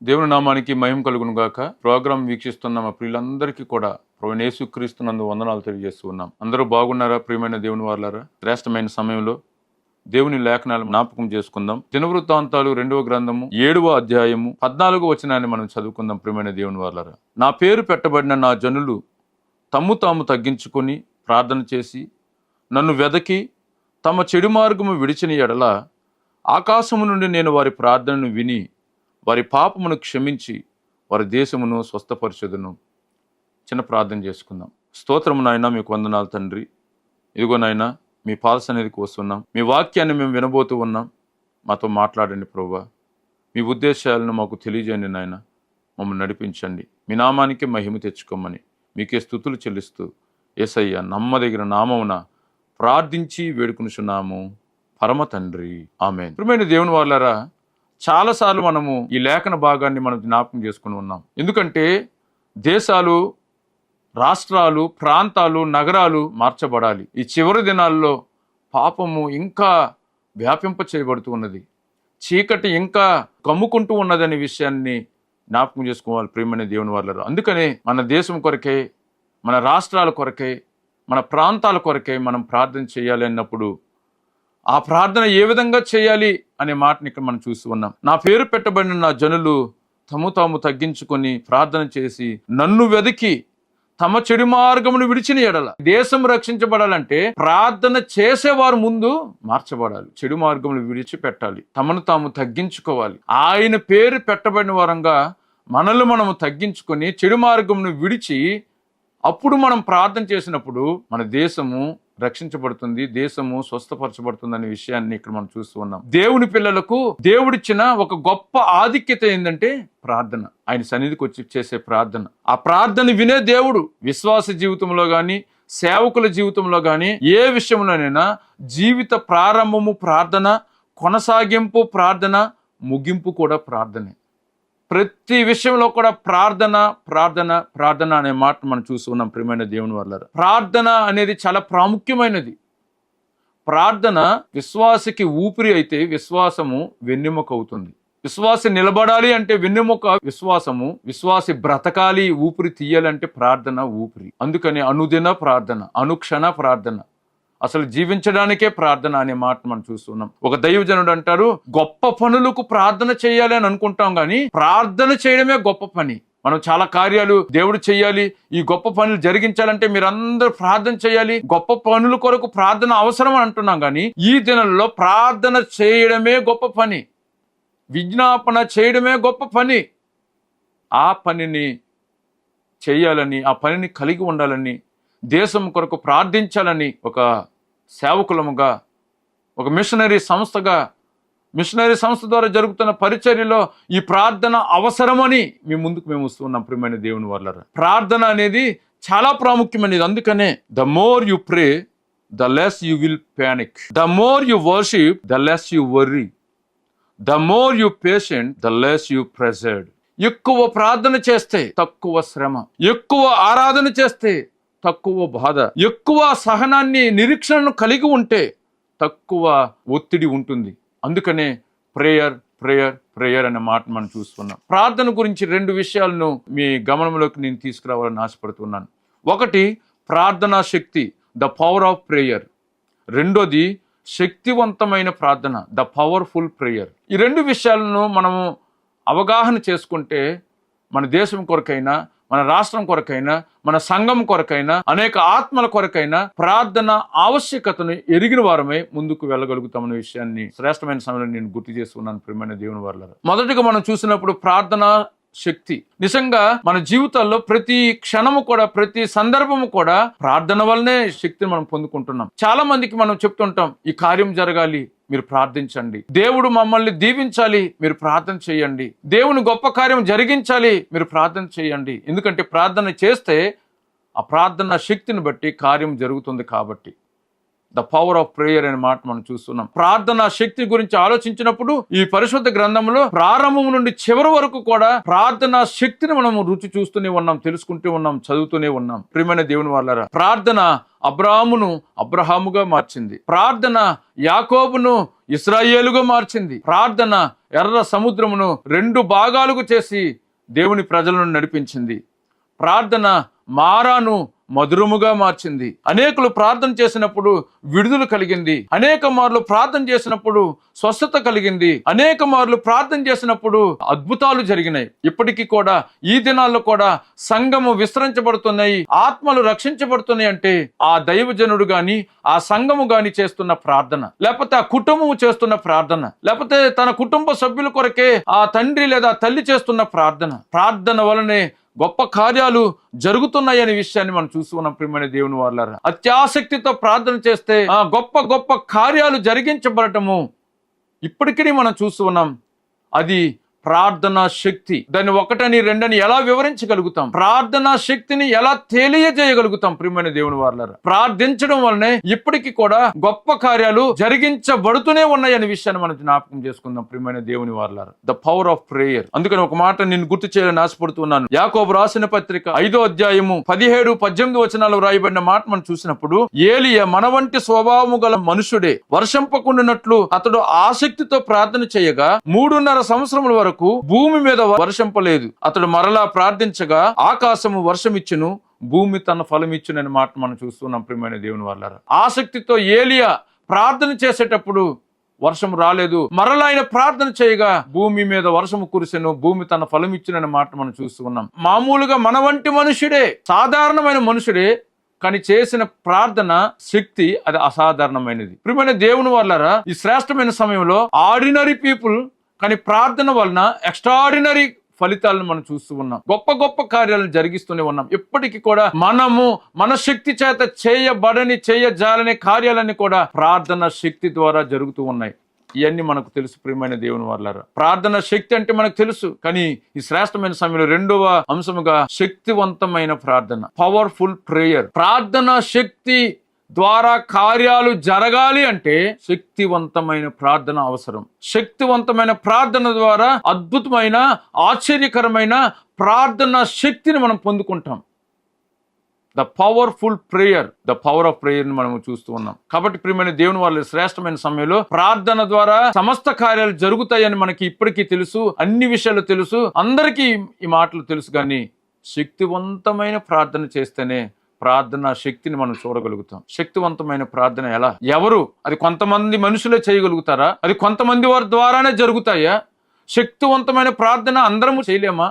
దేవుని నామానికి మహిమ కలుగును గాక. ప్రోగ్రాం వీక్షిస్తున్న మా ప్రియులందరికీ కూడా ప్రభువైన యేసుక్రీస్తునందు వందనాలు తెలియజేస్తూ ఉన్నాం. అందరూ బాగున్నారా? ప్రియమైన దేవుని వారలారా, శ్రేష్టమైన సమయంలో దేవుని లేఖనాలు జ్ఞాపకం చేసుకుందాం. దినవృత్తాంతాలు 2వ గ్రంథము 7వ అధ్యాయము 14వ వచనాన్ని మనం చదువుకుందాం. ప్రియమైన దేవుని వారలారా, నా పేరు పెట్టబడిన నా జనులు తమ్ము తాము తగ్గించుకొని ప్రార్థన చేసి నన్ను వెదకి తమ చెడు మార్గము విడిచిన ఎడల ఆకాశము నుండి నేను వారి ప్రార్థనను విని వారి పాపమును క్షమించి వారి దేశమును స్వస్థపరచుదును. చిన్న ప్రార్థన చేసుకుందాం. స్తోత్రము నాయన, మీకు వందనాలు తండ్రి. ఇదిగో నాయన, మీ పాద సన్నిధికి వస్తున్నాం. మీ వాక్యాన్ని మేము వినబోతూ ఉన్నాం. మాతో మాట్లాడండి ప్రభువా. మీ ఉద్దేశాలను మాకు తెలియజేయండి నాయన. మమ్మల్ని నడిపించండి. మీ నామానికి మహిమ తెచ్చుకోమని మీకే స్తుతులు చెల్లిస్తూ యేసయ్య నమ్మదగిన నామమున ప్రార్థించి వేడుకునిచున్నాము పరమ తండ్రి, ఆమేన్. ప్రియమైన దేవుని వారలారా, చాలాసార్లు మనము ఈ లేఖన భాగాన్ని మనం జ్ఞాపకం చేసుకుని ఉన్నాం. ఎందుకంటే దేశాలు, రాష్ట్రాలు, ప్రాంతాలు, నగరాలు మార్చబడాలి. ఈ చివరి దినాల్లో పాపము ఇంకా వ్యాపింప చేయబడుతూ ఉన్నది. చీకటి ఇంకా కమ్ముకుంటూ ఉన్నదనే విషయాన్ని జ్ఞాపకం చేసుకోవాలి ప్రియమైన దేవుని వారలారా. అందుకనే మన దేశం కొరకే, మన రాష్ట్రాల కొరకే, మన ప్రాంతాల కొరకే మనం ప్రార్థన చేయాలి అన్నప్పుడు ఆ ప్రార్థన ఏ విధంగా చేయాలి అనే మాటని ఇక్కడ మనం చూస్తూ ఉన్నాం. నా పేరు పెట్టబడిన నా జనులు తము తాము తగ్గించుకొని ప్రార్థన చేసి నన్ను వెదికి తమ చెడు మార్గమును విడిచిన ఎడల. దేశం రక్షించబడాలంటే ప్రార్థన చేసేవారు ముందు మార్చబడాలి. చెడు మార్గములు విడిచిపెట్టాలి, తమను తాము తగ్గించుకోవాలి. ఆయన పేరు పెట్టబడిన వారంగా మనల్ని మనము తగ్గించుకొని చెడు మార్గమును విడిచి అప్పుడు మనం ప్రార్థన చేసినప్పుడు మన దేశము రక్షించబడుతుంది, దేశము స్వస్థపరచబడుతుంది అనే విషయాన్ని ఇక్కడ మనం చూస్తూ ఉన్నాం. దేవుని పిల్లలకు దేవుడిచ్చిన ఒక గొప్ప ఆధిక్యత ఏంటంటే ప్రార్థన. ఆయన సన్నిధికి వచ్చి చేసే ప్రార్థన. ఆ ప్రార్థన వినే దేవుడు విశ్వాస జీవితంలో గాని, సేవకుల జీవితంలో గాని, ఏ విషయంలోనైనా జీవిత ప్రారంభము ప్రార్థన, కొనసాగింపు ప్రార్థన, ముగింపు కూడా ప్రార్థనే. ప్రతి విషయంలో కూడా ప్రార్థన ప్రార్థన ప్రార్థన అనే మాట మనం చూస్తున్నాం ప్రియమైన దేవుని వారలారా. ప్రార్థన అనేది చాలా ప్రాముఖ్యమైనది. ప్రార్థన విశ్వాసకి ఊపిరి అయితే విశ్వాసము వెన్నెముక అవుతుంది. విశ్వాసి నిలబడాలి అంటే వెన్నెముక విశ్వాసము. విశ్వాసి బ్రతకాలి, ఊపిరి తీయాలంటే ప్రార్థన ఊపిరి. అందుకని అనుదిన ప్రార్థన, అనుక్షణ ప్రార్థన, అసలు జీవించడానికే ప్రార్థన అనే మాట మనం చూస్తున్నాం. ఒక దైవజనుడు అంటారు, గొప్ప పనులకు ప్రార్థన చేయాలి అని అనుకుంటాం కానీ ప్రార్థన చేయడమే గొప్ప పని. మనం చాలా కార్యాలు దేవుడు చేయాలి, ఈ గొప్ప పనులు జరిగించాలంటే మీరందరూ ప్రార్థన చేయాలి, గొప్ప పనుల కొరకు ప్రార్థన అవసరం అని అంటున్నాం కానీ ఈ దినంలో ప్రార్థన చేయడమే గొప్ప పని, విజ్ఞాపన చేయడమే గొప్ప పని. ఆ పనిని చేయాలని, ఆ పనిని కలిగి ఉండాలని, దేశం కొరకు ప్రార్థించాలని ఒక సేవకులముగా, ఒక మిషనరీ సంస్థ ద్వారా జరుగుతున్న పరిచర్యలో ఈ ప్రార్థన అవసరమని మీ ముందుకు మేము వస్తున్నాం ప్రియమైన దేవుని వారలారా. ప్రార్థన అనేది చాలా ప్రాముఖ్యమైనది. అందుకనే the more you pray the less you will panic, the more you worship the less you worry, the more you patient the less you pressured. ఎక్కువ ప్రార్థన చేస్తే తక్కువ శ్రమ, ఎక్కువ ఆరాధన చేస్తే తక్కువ బాధ, ఎక్కువ సహనాన్ని, నిరీక్షణను కలిగి ఉంటే తక్కువ ఒత్తిడి ఉంటుంది. అందుకనే ప్రేయర్ ప్రేయర్ ప్రేయర్ అనే మాట మనం చూస్తున్నాం. ప్రార్థన గురించి 2 విషయాలను మీ గమనంలోకి నేను తీసుకురావాలని ఆశపడుతున్నాను. ఒకటి ప్రార్థనా శక్తి, ద పవర్ ఆఫ్ ప్రేయర్. రెండోది శక్తివంతమైన ప్రార్థన, ద పవర్ఫుల్ ప్రేయర్. ఈ 2 విషయాలను మనము అవగాహన చేసుకుంటే మన దేశం కొరకైనా, మన రాష్ట్రం కొరకైనా, మన సంఘం కొరకైనా, అనేక ఆత్మల కొరకైనా ప్రార్థన ఆవశ్యకతను ఎరిగిన వారమై ముందుకు వెళ్ళగలుగుతామనే విషయాన్ని శ్రేష్టమైన సమయంలో నేను గుర్తు చేసుకున్నాను ప్రియమైన దేవుని వారలారా. మొదటిగా మనం చూసినప్పుడు ప్రార్థన శక్తి. నిజంగా మన జీవితాల్లో ప్రతి క్షణము కూడా, ప్రతి సందర్భము కూడా ప్రార్థన వల్లనే శక్తిని మనం పొందుకుంటున్నాం. చాలా మందికి మనం చెప్తుంటాం, ఈ కార్యం జరగాలి, మీరు ప్రార్థించండి. దేవుడు మమ్మల్ని దీవించాలి, మీరు ప్రార్థన చేయండి. దేవుని గొప్ప కార్యం జరిగించాలి, మీరు ప్రార్థన చేయండి. ఎందుకంటే ప్రార్థన చేస్తే ఆ ప్రార్థన శక్తిని బట్టి కార్యం జరుగుతుంది కాబట్టి. ద పవర్ ఆఫ్ ప్రేయర్ అనే మాట మనం చూస్తున్నాం. ప్రార్థన శక్తి గురించి ఆలోచించినప్పుడు ఈ పరిశుద్ధ గ్రంథంలో ప్రారంభం నుండి చివరి వరకు కూడా ప్రార్థన శక్తిని మనం రుచి చూస్తూనే ఉన్నాం, తెలుసుకుంటూ ఉన్నాం, చదువుతూనే ఉన్నాం. ప్రియమైన దేవుని వారలారా, ప్రార్థన అబ్రాహామును అబ్రహాముగా మార్చింది. ప్రార్థన యాకోబును ఇశ్రాయేలుగా మార్చింది. ప్రార్థన ఎర్ర సముద్రమును 2 భాగాలుగా చేసి దేవుని ప్రజలను నడిపించింది. ప్రార్థన మారాను మధురముగా మార్చింది. అనేకులు ప్రార్థన చేసినప్పుడు విడుదల కలిగింది. అనేక మార్లు ప్రార్థన చేసినప్పుడు స్వస్థత కలిగింది. అనేక మార్లు ప్రార్థన చేసినప్పుడు అద్భుతాలు జరిగినాయి. ఇప్పటికీ కూడా ఈ దినాల్లో కూడా సంఘము విస్తరించబడుతున్నాయి, ఆత్మలు రక్షించబడుతున్నాయి అంటే ఆ దైవజనుడు గాని ఆ సంఘము గాని చేస్తున్న ప్రార్థన, లేకపోతే ఆ కుటుంబము చేస్తున్న ప్రార్థన, లేకపోతే తన కుటుంబ సభ్యుల కొరకే ఆ తండ్రి లేదా తల్లి చేస్తున్న ప్రార్థన వలనే గొప్ప కార్యాలు జరుగుతున్నాయనే విషయాన్ని మనం చూస్తున్నాం. ప్రియమైన దేవుని వారలారా, అత్యాసక్తితో ప్రార్థన చేస్తే ఆ గొప్ప కార్యాలు జరిగించబడటము ఇప్పటికీ మనం చూస్తున్నాం. అది ప్రార్థనా శక్తి. దాన్ని 1 2 ఎలా వివరించగలుగుతాం? ప్రార్థనా శక్తిని ఎలా తెలియజేయగలుగుతాం? ప్రియమైన దేవుని వారలారా, ప్రార్థించడం వల్లనే ఇప్పటికీ కూడా గొప్ప కార్యాలు జరిగించబడుతూనే ఉన్నాయి అనే విషయాన్ని మనం జ్ఞాపకం చేసుకుందాం. ప్రియమైన దేవుని వారలారా, ద పవర్ ఆఫ్ ప్రేయర్. అందుకని ఒక మాట నేను గుర్తు చేయాలని ఆశపడుతున్నాను. యాకోబు రాసిన పత్రిక 5వ అధ్యాయము 17-18 వచనాలు రాయబడిన మాట మనం చూసినప్పుడు, ఏలియా మన వంటి స్వభావము గల మనుషుడే. వర్షంపకుండానట్లు అతడు ఆసక్తితో ప్రార్థన చేయగా 3.5 సంవత్సరముల వరకు భూమి మీద వర్షంపలేదు. అతడు మరలా ప్రార్థించగా ఆకాశము వర్షమిచ్చును, భూమి తన ఫలమిచ్చునని మాట మనం చూస్తున్నాం. ప్రియమైన దేవుని వారలారా, ఆసక్తితో ఏలియా ప్రార్థన చేసేటప్పుడు వర్షం రాలేదు. మరలా ఆయన ప్రార్థన చేయగా భూమి మీద వర్షము కురిసెను, భూమి తన ఫలమిచ్చునని మాట మనం చూస్తున్నాం. మామూలుగా మన వంటి మనుషుడే, సాధారణమైన మనుషుడే, కానీ చేసిన ప్రార్థన శక్తి అది అసాధారణమైనది. ప్రియమైన దేవుని వారలారా, ఈ శ్రేష్టమైన సమయంలో ఆర్డినరీ పీపుల్ కానీ ప్రార్థన వలన ఎక్స్ట్రాడినరీ ఫలితాలను మనం చూస్తూ ఉన్నాం. గొప్ప కార్యాలను జరిగిస్తూనే ఉన్నాం. ఇప్పటికీ కూడా మనము మన శక్తి చేత చేయజాలనే కార్యాలన్నీ కూడా ప్రార్థన శక్తి ద్వారా జరుగుతూ ఉన్నాయి. ఇవన్నీ మనకు తెలుసు. ప్రియమైన దేవుని వారలారా, ప్రార్థన శక్తి అంటే మనకు తెలుసు. కానీ ఈ శ్రేష్టమైన సమయంలో 2వ అంశముగా శక్తివంతమైన ప్రార్థన, పవర్ఫుల్ ప్రేయర్. ప్రార్థన శక్తి ద్వారా కార్యాలు జరగాలి అంటే శక్తివంతమైన ప్రార్థన అవసరం. శక్తివంతమైన ప్రార్థన ద్వారా అద్భుతమైన ఆశ్చర్యకరమైన ప్రార్థన శక్తిని మనం పొందుకుంటాం. The powerful prayer, the power of prayer ని మనం చూస్తూ ఉన్నాం. కాబట్టి ప్రియమైన దేవుని వాళ్ళ శ్రేష్టమైన సమయంలో ప్రార్థన ద్వారా సమస్త కార్యాలు జరుగుతాయని మనకి ఇప్పటికీ తెలుసు. అన్ని విషయాలు తెలుసు, అందరికీ ఈ మాటలు తెలుసు. కానీ శక్తివంతమైన ప్రార్థన చేస్తేనే ప్రార్థన శక్తిని మనం చూడగలుగుతాం. శక్తివంతమైన ప్రార్థన ఎలా, ఎవరు? అది కొంతమంది మనుషులే చేయగలుగుతారా? అది కొంతమంది వారి ద్వారానే జరుగుతాయా? శక్తివంతమైన ప్రార్థన అందరము చేయలేమా?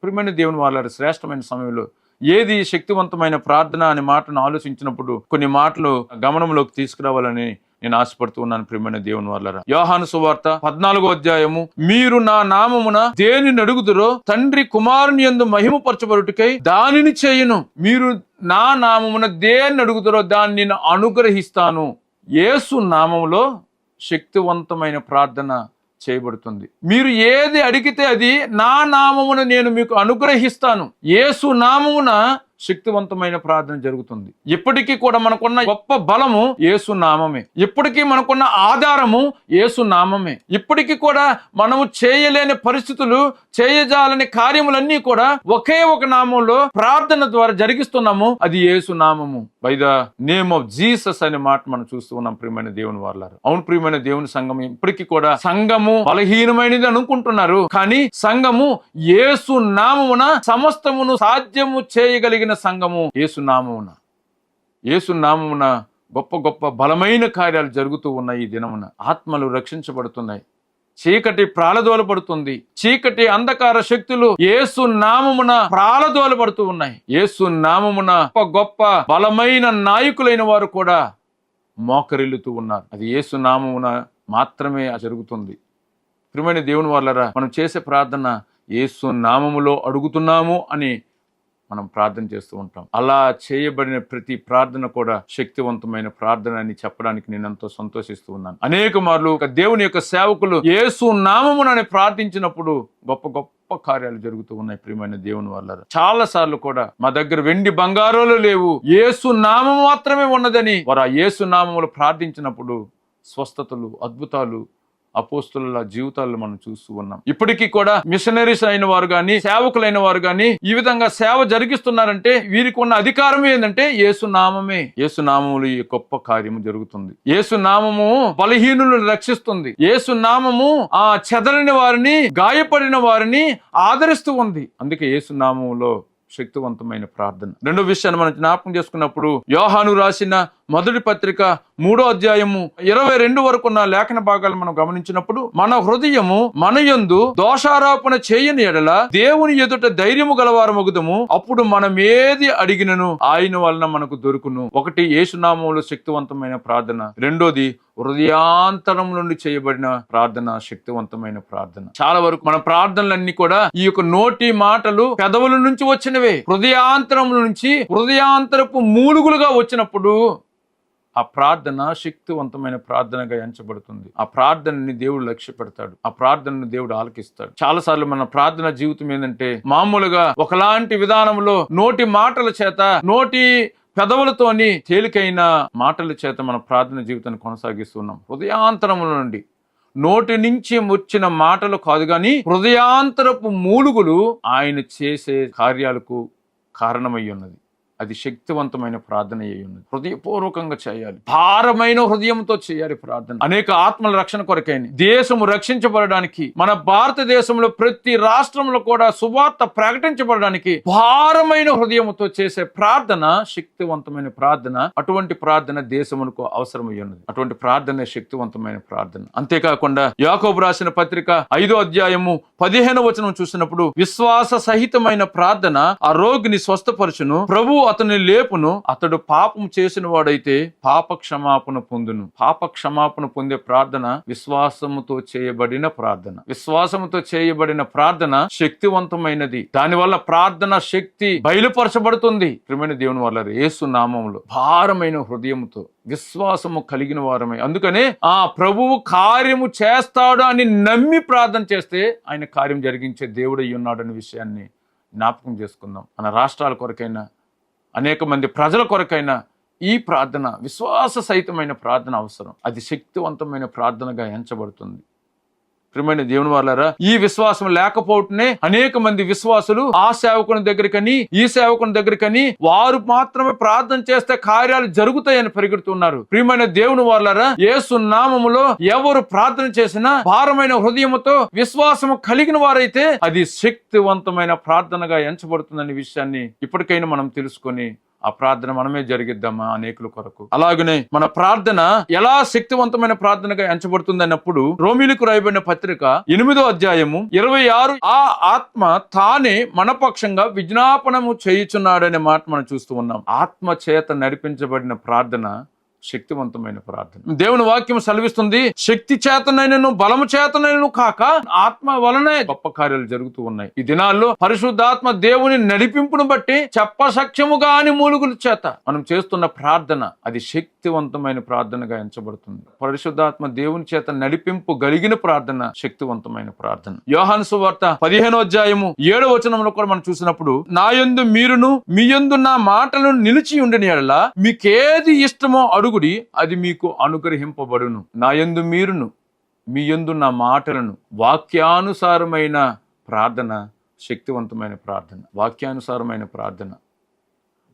ప్రియమైన దేవుని వాళ్ళ శ్రేష్టమైన సమయంలో ఏది శక్తివంతమైన ప్రార్థన అనే మాటను ఆలోచించినప్పుడు కొన్ని మాటలు గమనంలోకి తీసుకురావాలని నేను ఆశపడుతూ ఉన్నాను. ప్రియమైన దేవుని వారలారా, యోహాను సువార్త 14వ అధ్యాయము, మీరు నా నామమున దేనిని అడుగుదురో తండ్రి కుమారుని యందు మహిమపరచబడుటకై దానిని చేయును. మీరు నా నామమున దేన్ని అడుగుదురో దాన్ని నేను అనుగ్రహిస్తాను. యేసు నామములో శక్తివంతమైన ప్రార్థన చేయబడుతుంది. మీరు ఏది అడిగితే అది నా నామమున నేను మీకు అనుగ్రహిస్తాను. యేసు నామమున శక్తివంతమైన ప్రార్థన జరుగుతుంది. ఇప్పటికీ కూడా మనకున్న గొప్ప బలము యేసు నామమే. ఇప్పటికీ మనకున్న ఆధారము యేసు నామమే. ఇప్పటికీ కూడా మనము చేయలేని పరిస్థితులు, చేయజాలని కార్యములన్నీ కూడా ఒకే ఒక నామంలో ప్రార్థన ద్వారా జరిగిస్తున్నాము. అది యేసు నామము. By the name of Jesus అనే మాట మనం చూస్తూ ఉన్నాం. ప్రియమైన దేవుని వారలారా, అవును ప్రియమైన దేవుని సంఘం ఇప్పటికీ కూడా సంఘము బలహీనమైనది అనుకుంటున్నారు. కానీ సంఘము యేసు నామమున సమస్తమును సాధ్యము చేయగలిగిన సంఘము యేసు నామమున గొప్ప బలమైన కార్యాలు జరుగుతూ ఉన్నాయి. ఈ దినమున ఆత్మలు రక్షించబడుతున్నాయి. చీకటి ప్రాళదోలపడుతుంది. చీకటి అంధకార శక్తులు యేసు నామమున ప్రాళదోలపడుతూ ఉన్నాయి. యేసు నామమున గొప్ప బలమైన నాయకులైన వారు కూడా మోకరిల్లుతూ ఉన్నారు. అది యేసు నామమున మాత్రమే జరుగుతుంది. ప్రియమైన దేవుని వారలారా, మనం చేసే ప్రార్థన యేసు నామములో అడుగుతున్నాము అని మనం ప్రార్థన చేస్తూ ఉంటాం. అలా చేయబడిన ప్రతి ప్రార్థన కూడా శక్తివంతమైన ప్రార్థన అని చెప్పడానికి నేను ఎంతో సంతోషిస్తూ ఉన్నాను. అనేక మార్లు దేవుని యొక్క సేవకులు యేసు నామమునని ప్రార్థించినప్పుడు గొప్ప కార్యాలు జరుగుతూ ఉన్నాయి. ప్రియమైన దేవుని వారలారా, చాలా సార్లు కూడా మా దగ్గర వెండి బంగారాలు లేవు, యేసు నామం మాత్రమే ఉన్నదని వారు ఆ యేసు నామములు ప్రార్థించినప్పుడు స్వస్థతలు, అద్భుతాలు అపోస్తుల జీవితాల్లో మనం చూస్తూ ఉన్నాం. ఇప్పటికీ కూడా మిషనరీస్ అయిన వారు గాని, సేవకులైన వారు గాని ఈ విధంగా సేవ జరిగిస్తున్నారంటే వీరికి ఉన్న అధికారం ఏంటంటే యేసు నామమే. యేసు నామములు ఈ గొప్ప కార్యము జరుగుతుంది. యేసు నామము బలహీనులను రక్షిస్తుంది. యేసు నామము ఆ చెదరని వారిని, గాయపడిన వారిని ఆదరిస్తూ ఉంది. అందుకే యేసు నామములో శక్తివంతమైన ప్రార్థన. రెండో విషయాన్ని మనం జ్ఞాపకం చేసుకున్నప్పుడు యోహాను రాసిన మొదటి పత్రిక 3వ అధ్యాయము 22 వరకు ఉన్న లేఖన భాగాలు మనం గమనించినప్పుడు, మన హృదయము మన యందు దోషారోపణ చేయని ఎడల దేవుని ఎదుట ధైర్యము గలవారమగుదము, అప్పుడు మనం ఏది అడిగినను ఆయన వలన మనకు దొరుకును. ఒకటి యేసునామములో శక్తివంతమైన ప్రార్థన, రెండోది హృదయాంతరం నుండి చేయబడిన ప్రార్థన, శక్తివంతమైన ప్రార్థన. చాలా వరకు మన ప్రార్థనలన్నీ కూడా ఈ యొక్క నోటి మాటలు పెదవుల నుంచి వచ్చినవే. హృదయాంతరం నుంచి, హృదయాంతరపు మూలుగులుగా వచ్చినప్పుడు ఆ ప్రార్థన శక్తివంతమైన ప్రార్థనగా ఎంచబడుతుంది. ఆ ప్రార్థనని దేవుడు లక్ష్య పెడతాడు. ఆ ప్రార్థనను దేవుడు ఆలకిస్తాడు. చాలాసార్లు మన ప్రార్థన జీవితం ఏంటంటే మామూలుగా ఒకలాంటి విధానంలో నోటి మాటల చేత, నోటి పెదవులతోని తేలికైన మాటల చేత మన ప్రార్థన జీవితాన్ని కొనసాగిస్తున్నాం. హృదయాంతరముల నుండి, నోటి నుంచి వచ్చిన మాటలు కాదు కానీ హృదయాంతరపు మూలుగులు ఆయన చేసే కార్యాలకు కారణమై ఉన్నది. అది శక్తివంతమైన ప్రార్థన అయి ఉన్నది. హృదయపూర్వకంగా చేయాలి, భారమైన హృదయంతో చేయాలి ప్రార్థన. అనేక ఆత్మల రక్షణ కొరకైన, దేశము రక్షించబడడానికి, మన భారతదేశంలో ప్రతి రాష్ట్రంలో కూడా సువార్త ప్రకటించబడడానికి భారమైన హృదయంతో చేసే ప్రార్థన శక్తివంతమైన ప్రార్థన. అటువంటి ప్రార్థన దేశమునకు అవసరమై ఉన్నది. అటువంటి ప్రార్థన శక్తివంతమైన ప్రార్థన. అంతేకాకుండా యాకోబు రాసిన పత్రిక 5వ అధ్యాయము 15వ వచనం చూసినప్పుడు, విశ్వాస సహితమైన ప్రార్థన ఆ రోగిని స్వస్థపరచును, ప్రభు అతని లేపును, అతడు పాపం చేసిన వాడైతే పాప క్షమాపణ పొందును. పాప క్షమాపణ పొందే ప్రార్థన విశ్వాసముతో చేయబడిన ప్రార్థన. విశ్వాసముతో చేయబడిన ప్రార్థన శక్తివంతమైనది. దానివల్ల ప్రార్థన శక్తి బయలుపరచబడుతుంది. ప్రియమైన దేవుని వల్ల యేసు నామములో భారమైన హృదయముతో విశ్వాసము కలిగిన వారమై, అందుకనే ఆ ప్రభువు కార్యము చేస్తాడు అని నమ్మి ప్రార్థన చేస్తే ఆయన కార్యం జరిగించే దేవుడు అయి ఉన్నాడు అనే విషయాన్ని జ్ఞాపకం చేసుకుందాం. మన రాష్ట్రాల కొరకైనా, అనేక మంది ప్రజల కొరకైనా ఈ ప్రార్థన విశ్వాస సహితమైన ప్రార్థన అవసరం. అది శక్తివంతమైన ప్రార్థనగా ఎంచబడుతుంది. ప్రియమైన దేవుని వాళ్ళారా, ఈ విశ్వాసం లేకపోవటనే అనేక మంది విశ్వాసులు ఆ సేవకుని దగ్గరికని, ఈ సేవకుని దగ్గరికని వారు మాత్రమే ప్రార్థన చేస్తే కార్యాలు జరుగుతాయని పరిగెడుతున్నారు. ప్రియమైన దేవుని వాళ్ళారా, యేసు నామములో ఎవరు ప్రార్థన చేసినా భారమైన హృదయముతో విశ్వాసము కలిగిన వారైతే అది శక్తివంతమైన ప్రార్థనగా ఎంచబడుతుందనే విషయాన్ని ఇప్పటికైనా మనం తెలుసుకొని ఆ ప్రార్థన మనమే జరిగిద్దామా అనేకుల కొరకు. అలాగనే మన ప్రార్థన ఎలా శక్తివంతమైన ప్రార్థనగా ఎంచబడుతుంది అన్నప్పుడు రోమీయులకు రాయబడిన పత్రిక 8వ అధ్యాయము 26, ఆ ఆత్మ తానే మన పక్షంగా విజ్ఞాపనము చేయుచున్నాడనే మాట మనం చూస్తూ ఉన్నాం. ఆత్మ చేత నడిపించబడిన ప్రార్థన శక్తివంతమైన ప్రార్థన. దేవుని వాక్యం సెలవిస్తుంది, శక్తి చేతనైనను బలము చేతనైనను కాక ఆత్మ వలనే గొప్ప కార్యాలు జరుగుతూ ఉన్నాయి. ఈ దినాల్లో పరిశుద్ధాత్మ దేవుని నడిపింపును బట్టి చెప్పసఖ్యము కాని మూలుగుల చేత మనం చేస్తున్న ప్రార్థన అది శక్తివంతమైన ప్రార్థనగా ఎంచబడుతుంది. పరిశుద్ధాత్మ దేవుని చేత నడిపింపు కలిగిన ప్రార్థన శక్తివంతమైన ప్రార్థన. యోహాను సువార్త 15వ అధ్యాయము 7వ వచనంలో కూడా మనం చూసినప్పుడు, నా యందు మీరును మీ యందు నా మాటలను నిలిచి ఉండిన యెడల మీకేది ఇష్టమో అడుగుడి, అది మీకు అనుగ్రహింపబడును. నా యందు మీరును మీ యందు నా మాటలను, వాక్యానుసారమైన ప్రార్థన శక్తివంతమైన ప్రార్థన. వాక్యానుసారమైన ప్రార్థన.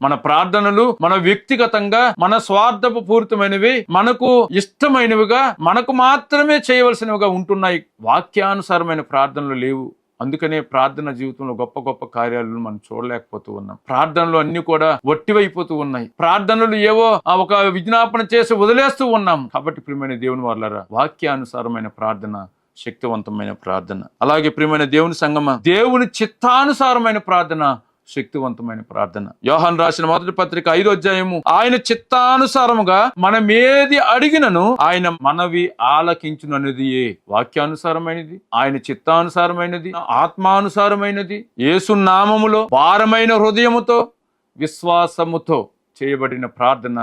మన ప్రార్థనలు మన వ్యక్తిగతంగా, మన స్వార్థపు పూరితమైనవి, మనకు ఇష్టమైనవిగా, మనకు మాత్రమే చేయవలసినవిగా ఉంటున్నాయి. వాక్యానుసారమైన ప్రార్థనలు లేవు. అందుకనే ప్రార్థన జీవితంలో గొప్ప గొప్ప కార్యాలను మనం చూడలేకపోతూ ఉన్నాం. ప్రార్థనలు అన్ని కూడా వట్టివైపోతూ ఉన్నాయి. ప్రార్థనలు ఏవో ఒక విజ్ఞాపన చేసి వదిలేస్తూ ఉన్నాం. కాబట్టి ప్రియమైన దేవుని వాళ్ళారా, వాక్యానుసారమైన ప్రార్థన శక్తివంతమైన ప్రార్థన. అలాగే ప్రియమైన దేవుని సంగమా, దేవుని చిత్తానుసారమైన ప్రార్థన శక్తివంతమైన ప్రార్థన. యోహాను రాసిన మొదటి పత్రిక 5వ అధ్యాయము, ఆయన చిత్తానుసారముగా మనం ఏది అడిగినను ఆయన మనవి ఆలకించును అనేది వాక్యానుసారమైనది, ఆయన చిత్తానుసారమైనది, ఆత్మానుసారమైనది. యేసు నామములో భారమైన హృదయముతో విశ్వాసముతో చేయబడిన ప్రార్థన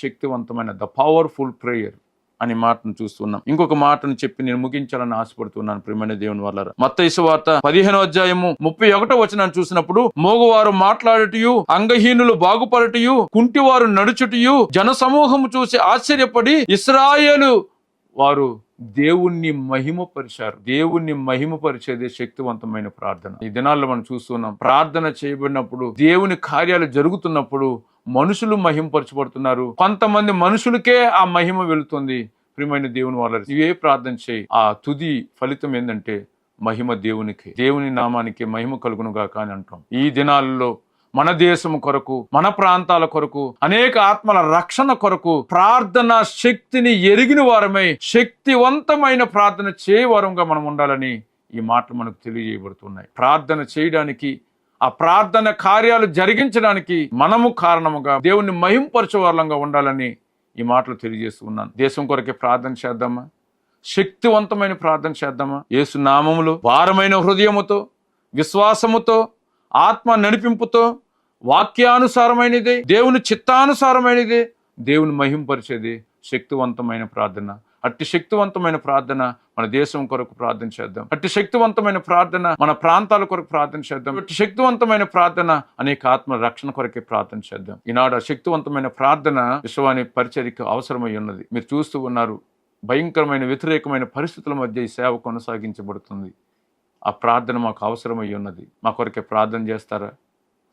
శక్తివంతమైన ద పవర్ఫుల్ ప్రేయర్ అనే మాటను చూస్తున్నాం. ఇంకొక మాటను చెప్పి నేను ముగించాలని ఆశపడుతున్నాను. ప్రియమైన దేవుని వల్ల మత్తయి సువార్త 15వ అధ్యాయము 31వ వచనాన్ని చూసినప్పుడు, మోగవారు మాట్లాడుటయు, అంగహీనులు బాగుపడుటయు, కుంటివారు నడుచుటయు జన సమూహము చూసి ఆశ్చర్యపడి ఇశ్రాయేలు వారు దేవుణ్ణి మహిమపరిచారు. దేవుణ్ణి మహిమపరిచేదే శక్తివంతమైన ప్రార్థన. ఈ దినాల్లో మనం చూస్తున్నాం, ప్రార్థన చేయబడినప్పుడు, దేవుని కార్యాలు జరుగుతున్నప్పుడు మనుషులు మహిమపరచబడుతున్నారు. కొంతమంది మనుషులకే ఆ మహిమ వెళుతుంది. ప్రియమైన దేవుని వాళ్ళ ఇవే ప్రార్థన చేయి, ఆ తుది ఫలితం ఏంటంటే మహిమ దేవునికి, దేవుని నామానికి మహిమ కలుగును గాక అని అంటాం. ఈ దినాల్లో మన దేశం కొరకు, మన ప్రాంతాల కొరకు, అనేక ఆత్మల రక్షణ కొరకు ప్రార్థన శక్తిని ఎరిగిన వారమై శక్తివంతమైన ప్రార్థన చేయవారంగా మనం ఉండాలని ఈ మాటలు మనకు తెలియజేయబడుతున్నాయి. ప్రార్థన చేయడానికి, ఆ ప్రార్థన కార్యాలు జరిగించడానికి మనము కారణముగా దేవుణ్ణి మహింపరచే వారంగా ఉండాలని ఈ మాటలు తెలియజేస్తూ ఉన్నాను. దేశం కొరకే ప్రార్థన చేద్దామా? శక్తివంతమైన ప్రార్థన చేద్దామా? యేసు నామములో భారమైన హృదయముతో, విశ్వాసముతో, ఆత్మ నడిపింపుతో, వాక్యానుసారమైనది, దేవుని చిత్తానుసారమైనది, దేవుని మహింపరిచేది శక్తివంతమైన ప్రార్థన. అట్టి శక్తివంతమైన ప్రార్థన మన దేశం కొరకు ప్రార్థన చేద్దాం. అట్టి శక్తివంతమైన ప్రార్థన మన ప్రాంతాల కొరకు ప్రార్థన చేద్దాం. అట్టి శక్తివంతమైన ప్రార్థన అనేక ఆత్మ రక్షణ కొరకే ప్రార్థన చేద్దాం. ఈనాడు శక్తివంతమైన ప్రార్థన విశ్వాని పరిచర్యకు అవసరమై ఉన్నది. మీరు చూస్తూ ఉన్నారు, భయంకరమైన వ్యతిరేకమైన పరిస్థితుల మధ్య ఈ సేవ కొనసాగించబడుతుంది. ఆ ప్రార్థన మాకు అవసరమై ఉన్నది. మా కొరకే ప్రార్థన చేస్తారా?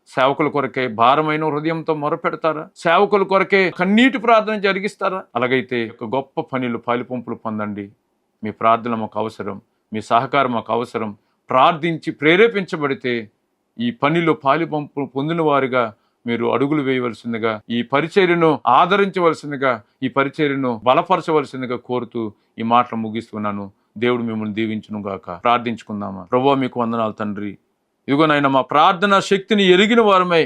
సేవకుల కొరకే భారమైన హృదయంతో మొరపెడతారా? సేవకుల కొరకే కన్నీటి ప్రార్థన జరిగిస్తారా? అలాగైతే ఒక గొప్ప పనిలో పాలిపంపులు పొందండి. మీ ప్రార్థన మాకు అవసరం, మీ సహకారం మాకు అవసరం. ప్రార్థించి ప్రేరేపించబడితే ఈ పనిలో పాలిపంపులు పొందిన వారుగా మీరు అడుగులు వేయవలసిందిగా, ఈ పరిచర్యను ఆదరించవలసిందిగా, ఈ పరిచర్యను బలపరచవలసిందిగా కోరుతూ ఈ మాటలు ముగిస్తున్నాను. దేవుడు మిమ్మల్ని దీవించును గాక. ప్రార్థించుకుందామా? ప్రభువా, మీకు వందనాలు తండ్రి. ఇదిగో నాయన, మా ప్రార్థన శక్తిని ఎరిగిన వారమై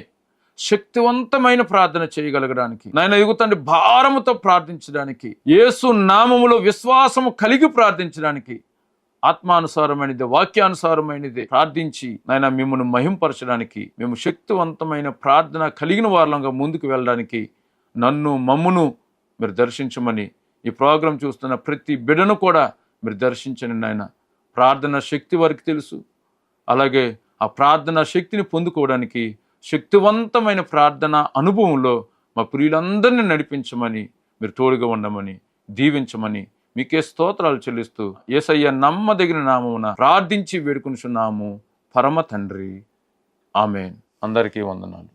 శక్తివంతమైన ప్రార్థన చేయగలగడానికి, నాయన ఇదిగో తండ్రి, భారముతో ప్రార్థించడానికి, యేసు నామములో విశ్వాసము కలిగి ప్రార్థించడానికి, ఆత్మానుసారమైనది, వాక్యానుసారమైనది ప్రార్థించి నాయన మిమ్మల్ని మహింపరచడానికి, మేము శక్తివంతమైన ప్రార్థన కలిగిన వారంగా ముందుకు వెళ్ళడానికి మమ్మును మీరు దర్శించమని, ఈ ప్రోగ్రాం చూస్తున్న ప్రతి బిడ్డను కూడా మీరు దర్శించండి నాయన. ప్రార్థన శక్తి వారికి తెలుసు. అలాగే ఆ ప్రార్థన శక్తిని పొందుకోవడానికి శక్తివంతమైన ప్రార్థన అనుభవంలో మా ప్రియులందరినీ నడిపించమని, మీరు తోడుగా ఉండమని, దీవించమని మీకే స్తోత్రాలు చెల్లిస్తూ యేసయ్య నమ్మదగిన నామమున ప్రార్థించి వేడుకొనుచున్నాము పరమ తండ్రి. ఆమేన్. అందరికీ వందనాలు.